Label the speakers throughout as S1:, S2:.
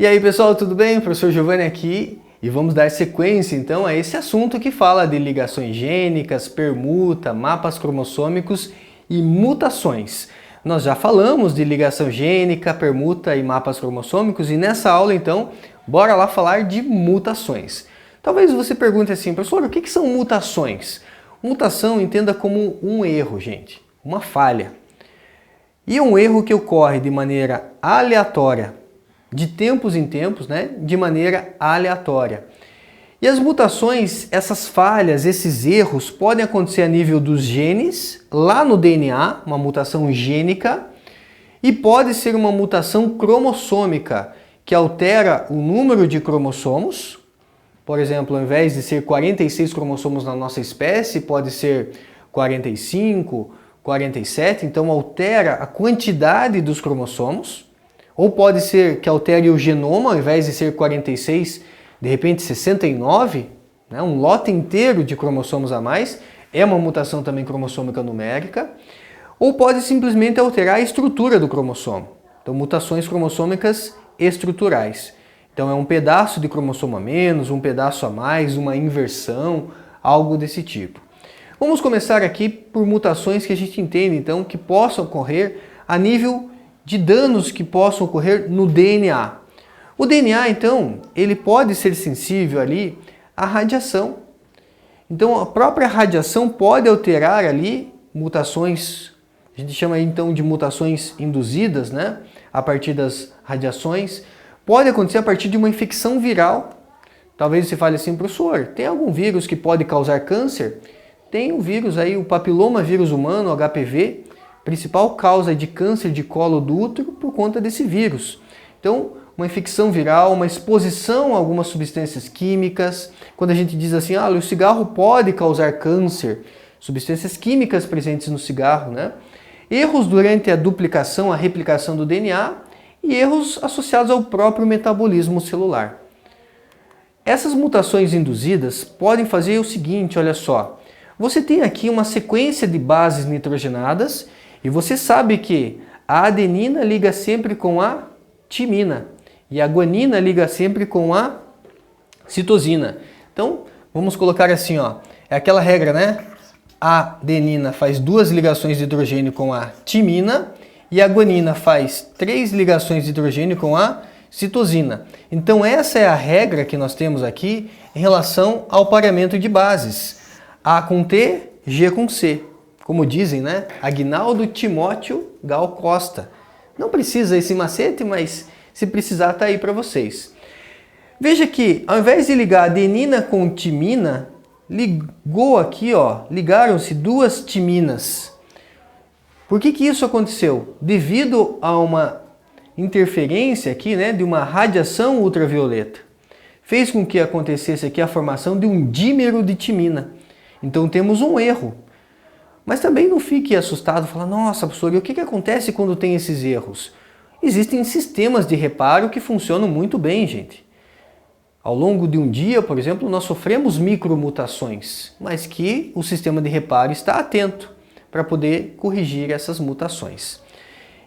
S1: E aí pessoal, tudo bem? O professor Giovanni aqui e vamos dar sequência então a esse assunto que fala de ligações gênicas, permuta, mapas cromossômicos e mutações. Nós já falamos de ligação gênica, permuta e mapas cromossômicos e nessa aula então, bora lá falar de mutações. Talvez você pergunte assim, professor, o que são mutações? Mutação entenda como um erro, gente, uma falha. E um erro que ocorre de maneira aleatória, de tempos em tempos, de maneira aleatória. E as mutações, essas falhas, esses erros podem acontecer a nível dos genes, lá no DNA, uma mutação gênica, e pode ser uma mutação cromossômica, que altera o número de cromossomos. Por exemplo, ao invés de ser 46 cromossomos na nossa espécie, pode ser 45, 47, então altera a quantidade dos cromossomos. Ou pode ser que altere o genoma, ao invés de ser 46, de repente 69, um lote inteiro de cromossomos a mais, é uma mutação também cromossômica numérica. Ou pode simplesmente alterar a estrutura do cromossomo. Então, mutações cromossômicas estruturais. Então, é um pedaço de cromossomo a menos, um pedaço a mais, uma inversão, algo desse tipo. Vamos começar aqui por mutações que a gente entende, então, que possam ocorrer a nível de danos que possam ocorrer no DNA. O DNA, então, ele pode ser sensível ali à radiação. Então, a própria radiação pode alterar ali mutações, a gente chama então de mutações induzidas, a partir das radiações. Pode acontecer a partir de uma infecção viral. Talvez você fale assim, professor, tem algum vírus que pode causar câncer? Tem um vírus aí, o papiloma vírus humano, HPV, principal causa de câncer de colo do útero por conta desse vírus. Então, uma infecção viral, uma exposição a algumas substâncias químicas. Quando a gente diz assim, o cigarro pode causar câncer, substâncias químicas presentes no cigarro, Erros durante a duplicação, a replicação do DNA e erros associados ao próprio metabolismo celular. Essas mutações induzidas podem fazer o seguinte, olha só. Você tem aqui uma sequência de bases nitrogenadas e você sabe que a adenina liga sempre com a timina e a guanina liga sempre com a citosina. Então, vamos colocar assim, é aquela regra, A adenina faz 2 ligações de hidrogênio com a timina e a guanina faz 3 ligações de hidrogênio com a citosina. Então, essa é a regra que nós temos aqui em relação ao pareamento de bases. A com T, G com C. Como dizem, Aguinaldo Timóteo Gal Costa. Não precisa esse macete, mas se precisar está aí para vocês. Veja que ao invés de ligar adenina com timina, ligou aqui, ligaram-se 2 timinas. Por que isso aconteceu? Devido a uma interferência aqui, de uma radiação ultravioleta. Fez com que acontecesse aqui a formação de um dímero de timina. Então temos um erro. Mas também não fique assustado, fala, nossa, professor, e o que acontece quando tem esses erros? Existem sistemas de reparo que funcionam muito bem, gente. Ao longo de um dia, por exemplo, nós sofremos micromutações, mas que o sistema de reparo está atento para poder corrigir essas mutações.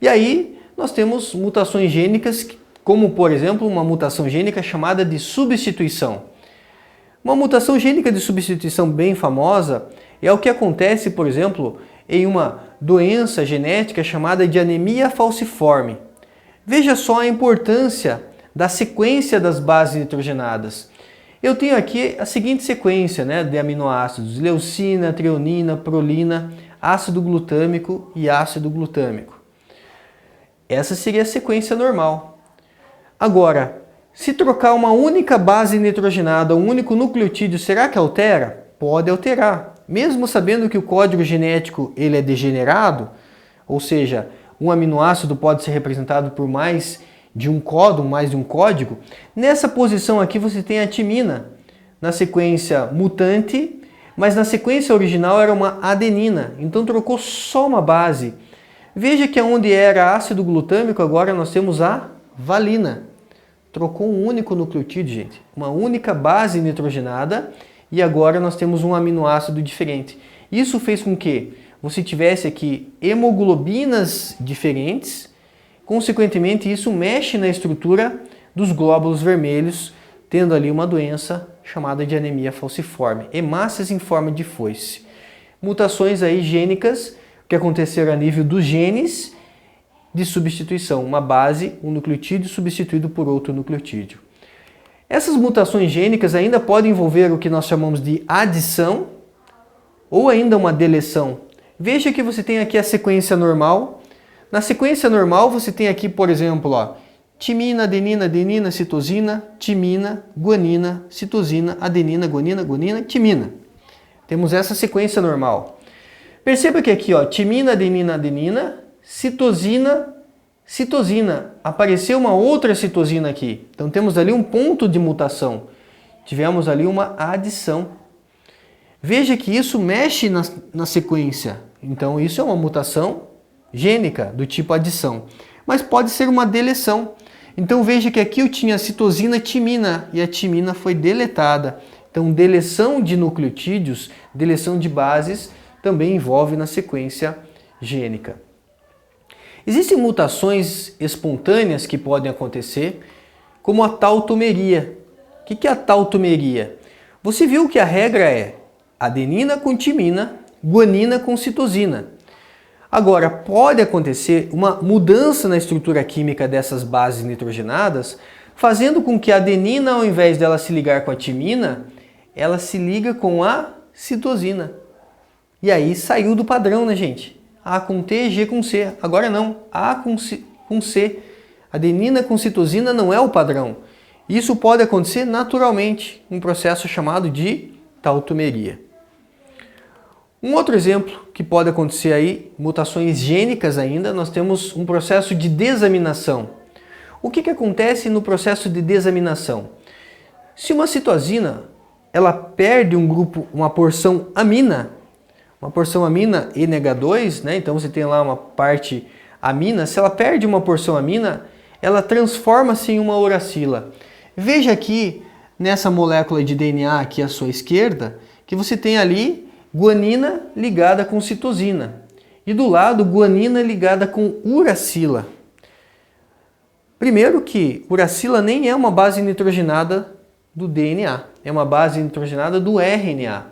S1: E aí, nós temos mutações gênicas, como, por exemplo, uma mutação gênica chamada de substituição. Uma mutação gênica de substituição bem famosa é o que acontece, por exemplo, em uma doença genética chamada de anemia falciforme. Veja só a importância da sequência das bases nitrogenadas. Eu tenho aqui a seguinte sequência de aminoácidos: leucina, treonina, prolina, ácido glutâmico e ácido glutâmico. Essa seria a sequência normal. Agora, se trocar uma única base nitrogenada, um único nucleotídeo, será que altera? Pode alterar. Mesmo sabendo que o código genético ele é degenerado, ou seja, um aminoácido pode ser representado por mais de um códon, mais de um código, nessa posição aqui você tem a timina, na sequência mutante, mas na sequência original era uma adenina, então trocou só uma base. Veja que onde era ácido glutâmico, agora nós temos a valina. Trocou um único nucleotídeo, gente, uma única base nitrogenada, e agora nós temos um aminoácido diferente. Isso fez com que você tivesse aqui hemoglobinas diferentes, consequentemente isso mexe na estrutura dos glóbulos vermelhos, tendo ali uma doença chamada de anemia falciforme, hemácias em forma de foice. Mutações aí gênicas que aconteceram a nível dos genes de substituição, uma base, um nucleotídeo substituído por outro nucleotídeo. Essas mutações gênicas ainda podem envolver o que nós chamamos de adição ou ainda uma deleção. Veja que você tem aqui a sequência normal. Na sequência normal você tem aqui, por exemplo, ó, timina, adenina, adenina, citosina, timina, guanina, citosina, adenina, guanina, guanina, timina. Temos essa sequência normal. Perceba que aqui, ó, timina, adenina, adenina, citosina, citosina. Apareceu uma outra citosina aqui. Então temos ali um ponto de mutação. Tivemos ali uma adição. Veja que isso mexe na sequência. Então isso é uma mutação gênica do tipo adição. Mas pode ser uma deleção. Então veja que aqui eu tinha a citosina timina e a timina foi deletada. Então deleção de nucleotídeos, deleção de bases também envolve na sequência gênica. Existem mutações espontâneas que podem acontecer, como a tautomeria. O que é a tautomeria? Você viu que a regra é adenina com timina, guanina com citosina. Agora, pode acontecer uma mudança na estrutura química dessas bases nitrogenadas, fazendo com que a adenina, ao invés dela se ligar com a timina, ela se liga com a citosina. E aí saiu do padrão, né, gente? A com T, G com C. Agora não, A com C. Adenina com citosina não é o padrão. Isso pode acontecer naturalmente, um processo chamado de tautomeria. Um outro exemplo que pode acontecer aí, mutações gênicas ainda, nós temos um processo de desaminação. O que acontece no processo de desaminação? Se uma citosina ela perde um grupo, uma porção amina ENH2, né? Então você tem lá uma parte amina, se ela perde uma porção amina, ela transforma-se em uma uracila. Veja aqui nessa molécula de DNA aqui à sua esquerda, que você tem ali guanina ligada com citosina e do lado guanina ligada com uracila. Primeiro que uracila nem é uma base nitrogenada do DNA, é uma base nitrogenada do RNA.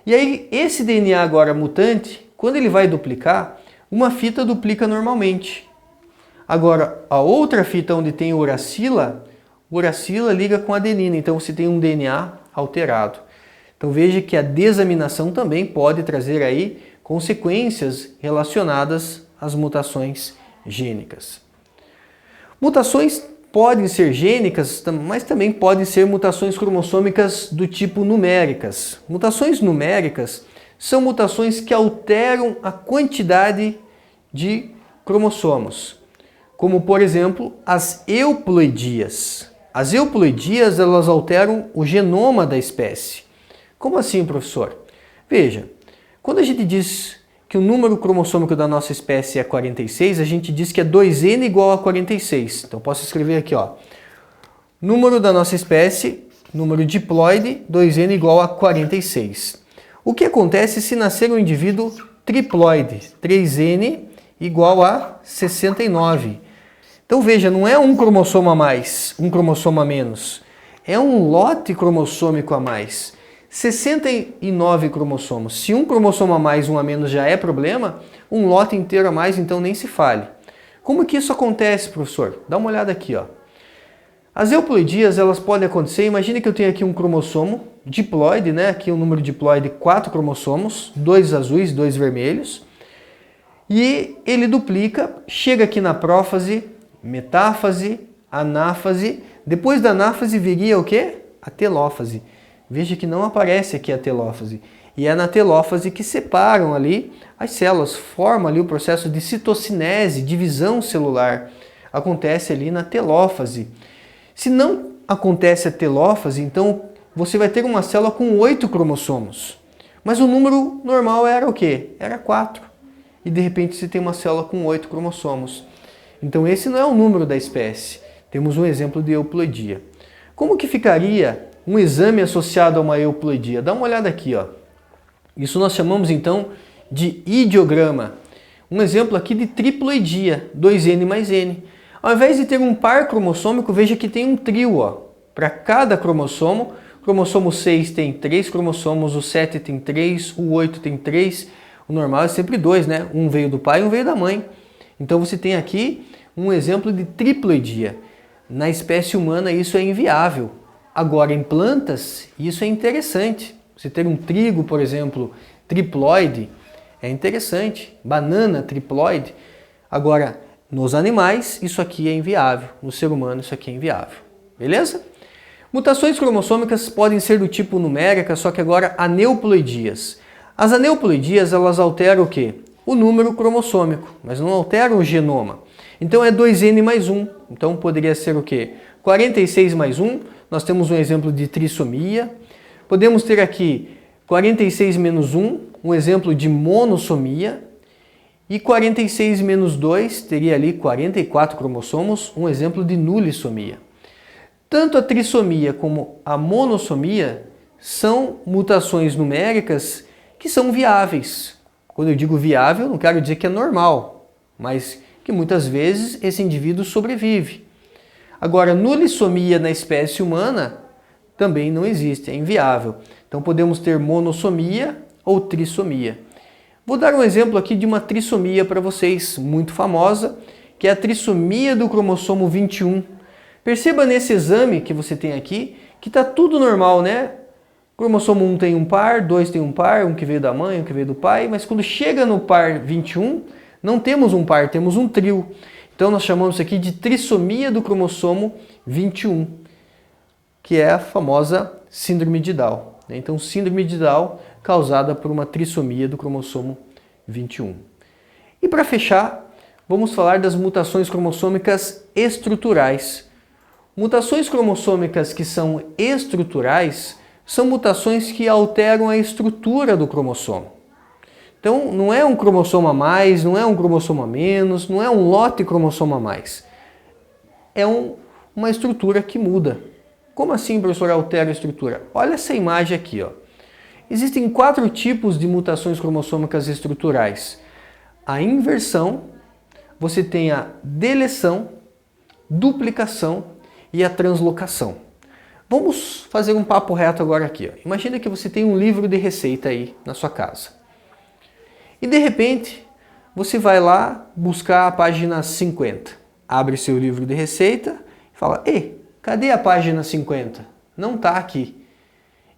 S1: E aí esse DNA agora mutante, quando ele vai duplicar, uma fita duplica normalmente. Agora a outra fita onde tem uracila liga com adenina, então você tem um DNA alterado. Então veja que a desaminação também pode trazer aí consequências relacionadas às mutações gênicas. Mutações podem ser gênicas, mas também podem ser mutações cromossômicas do tipo numéricas. Mutações numéricas são mutações que alteram a quantidade de cromossomos, como por exemplo as euploidias. As euploidias elas alteram o genoma da espécie. Como assim, professor? Veja, quando a gente diz que o número cromossômico da nossa espécie é 46, a gente diz que é 2N igual a 46. Então posso escrever aqui, ó. Número da nossa espécie, número diploide, 2N igual a 46. O que acontece se nascer um indivíduo triploide? 3N igual a 69. Então veja, não é um cromossomo a mais, um cromossomo a menos. É um lote cromossômico a mais. 69 cromossomos. Se um cromossomo a mais, um a menos já é problema, um lote inteiro a mais, então nem se fale. Como que isso acontece, professor? Dá uma olhada aqui, ó. As euploidias, elas podem acontecer, imagine que eu tenho aqui um cromossomo diploide, né? Aqui o número diploide, 4 cromossomos, 2 azuis, 2 vermelhos. E ele duplica, chega aqui na prófase, metáfase, anáfase. Depois da anáfase viria o quê? A telófase. Veja que não aparece aqui a telófase. E é na telófase que separam ali as células, forma ali o processo de citocinese, divisão celular. Acontece ali na telófase. Se não acontece a telófase, então você vai ter uma célula com 8 cromossomos. Mas o número normal era o quê? Era 4. E de repente você tem uma célula com 8 cromossomos. Então esse não é o número da espécie. Temos um exemplo de euploidia. Como que ficaria um exame associado a uma euploidia? Dá uma olhada aqui, ó. Isso nós chamamos então de ideograma. Um exemplo aqui de triploidia, 2N mais N. Ao invés de ter um par cromossômico, veja que tem um trio, ó. Para cada cromossomo, o cromossomo 6 tem 3 cromossomos, o 7 tem 3, o 8 tem 3. O normal é sempre 2, né? Um veio do pai e um veio da mãe. Então você tem aqui um exemplo de triploidia. Na espécie humana isso é inviável. Agora em plantas isso é interessante. Você ter um trigo, por exemplo, triploide, é interessante. Banana triploide. Agora, nos animais isso aqui é inviável. No ser humano isso aqui é inviável. Beleza? Mutações cromossômicas podem ser do tipo numérica, só que agora aneuploidias. As aneuploidias, elas alteram o quê? O número cromossômico, mas não alteram o genoma. Então é 2N mais 1. Então poderia ser o quê? 46 mais 1, nós temos um exemplo de trissomia. Podemos ter aqui 46 menos 1, um exemplo de monossomia. E 46 menos 2, teria ali 44 cromossomos, um exemplo de nulissomia. Tanto a trissomia como a monossomia são mutações numéricas que são viáveis. Quando eu digo viável, não quero dizer que é normal, mas que muitas vezes esse indivíduo sobrevive. Agora, nulissomia na espécie humana também não existe, é inviável. Então podemos ter monossomia ou trissomia. Vou dar um exemplo aqui de uma trissomia para vocês, muito famosa, que é a trissomia do cromossomo 21. Perceba nesse exame que você tem aqui que está tudo normal, né? O cromossomo 1 tem um par, 2 tem um par, um que veio da mãe, um que veio do pai, mas quando chega no par 21, não temos um par, temos um trio. Então nós chamamos isso aqui de trissomia do cromossomo 21, que é a famosa síndrome de Down. Então, síndrome de Down causada por uma trissomia do cromossomo 21. E para fechar, vamos falar das mutações cromossômicas estruturais. Mutações cromossômicas que são estruturais são mutações que alteram a estrutura do cromossomo. Então, não é um cromossomo a mais, não é um cromossomo a menos, não é um lote cromossomo a mais. É uma estrutura que muda. Como assim, professor, altera a estrutura? Olha essa imagem aqui, ó. Existem 4 tipos de mutações cromossômicas estruturais. A inversão, você tem a deleção, duplicação e a translocação. Vamos fazer um papo reto agora aqui, ó. Imagina que você tem um livro de receita aí na sua casa. E de repente, você vai lá buscar a página 50. Abre seu livro de receita e fala: "Ei, cadê a página 50? Não está aqui."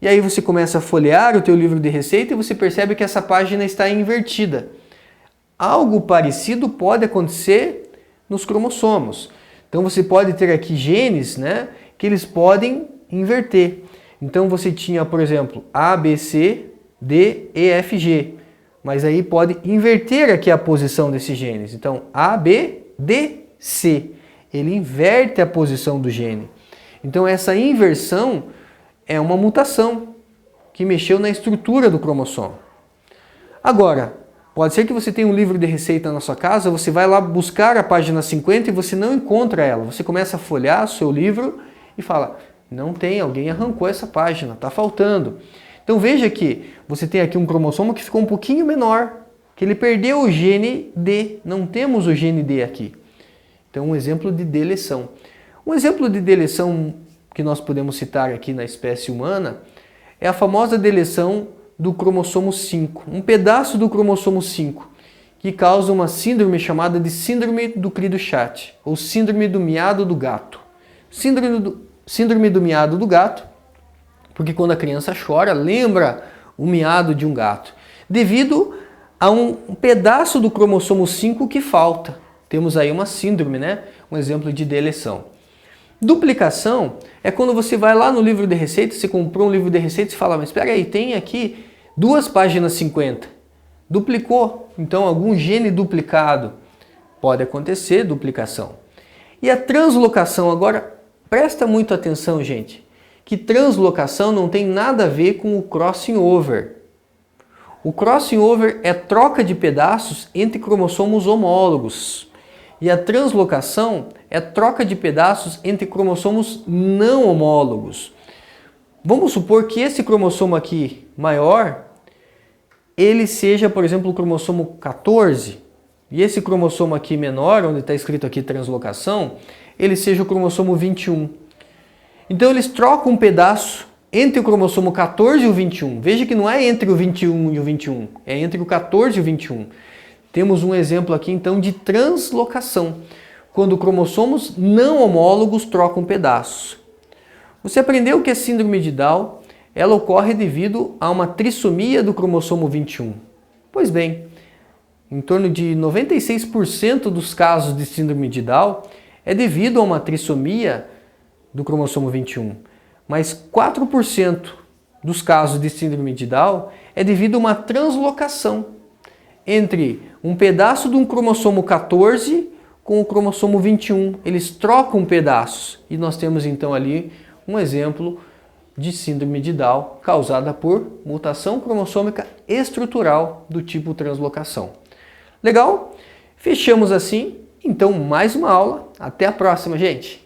S1: E aí você começa a folhear o teu livro de receita e você percebe que essa página está invertida. Algo parecido pode acontecer nos cromossomos. Então você pode ter aqui genes, né, que eles podem inverter. Então você tinha, por exemplo, A, B, C, D, E, F, G. Mas aí pode inverter aqui a posição desses genes. Então A, B, D, C. Ele inverte a posição do gene. Então essa inversão é uma mutação que mexeu na estrutura do cromossomo. Agora, pode ser que você tenha um livro de receita na sua casa, você vai lá buscar a página 50 e você não encontra ela. Você começa a folhear o seu livro e fala: "Não tem, alguém arrancou essa página, está faltando." Então veja que você tem aqui um cromossomo que ficou um pouquinho menor, que ele perdeu o gene D, não temos o gene D aqui. Então um exemplo de deleção. Um exemplo de deleção que nós podemos citar aqui na espécie humana é a famosa deleção do cromossomo 5, um pedaço do cromossomo 5, que causa uma síndrome chamada de síndrome do cri do chat, ou síndrome do miado do gato. Síndrome do miado do gato, porque quando a criança chora, lembra o miado de um gato, devido a um pedaço do cromossomo 5 que falta. Temos aí uma síndrome, né? Um exemplo de deleção. Duplicação é quando você vai lá no livro de receita, você comprou um livro de receita e fala: "Mas espera aí, tem aqui 2 páginas 50. Duplicou, então algum gene duplicado." Pode acontecer duplicação. E a translocação, agora presta muito atenção, gente, que translocação não tem nada a ver com o crossing over. O crossing over é troca de pedaços entre cromossomos homólogos. E a translocação é troca de pedaços entre cromossomos não homólogos. Vamos supor que esse cromossomo aqui maior, ele seja, por exemplo, o cromossomo 14, e esse cromossomo aqui menor, onde está escrito aqui translocação, ele seja o cromossomo 21. Então eles trocam um pedaço entre o cromossomo 14 e o 21. Veja que não é entre o 21 e o 21, é entre o 14 e o 21. Temos um exemplo aqui então de translocação, quando cromossomos não homólogos trocam pedaços. Você aprendeu que a síndrome de Down ela ocorre devido a uma trissomia do cromossomo 21. Pois bem, em torno de 96% dos casos de síndrome de Down é devido a uma trissomia do cromossomo 21, mas 4% dos casos de síndrome de Down é devido a uma translocação entre um pedaço de um cromossomo 14 com o cromossomo 21. Eles trocam pedaços e nós temos então ali um exemplo de síndrome de Down causada por mutação cromossômica estrutural do tipo translocação. Legal? Fechamos assim, então mais uma aula. Até a próxima, gente!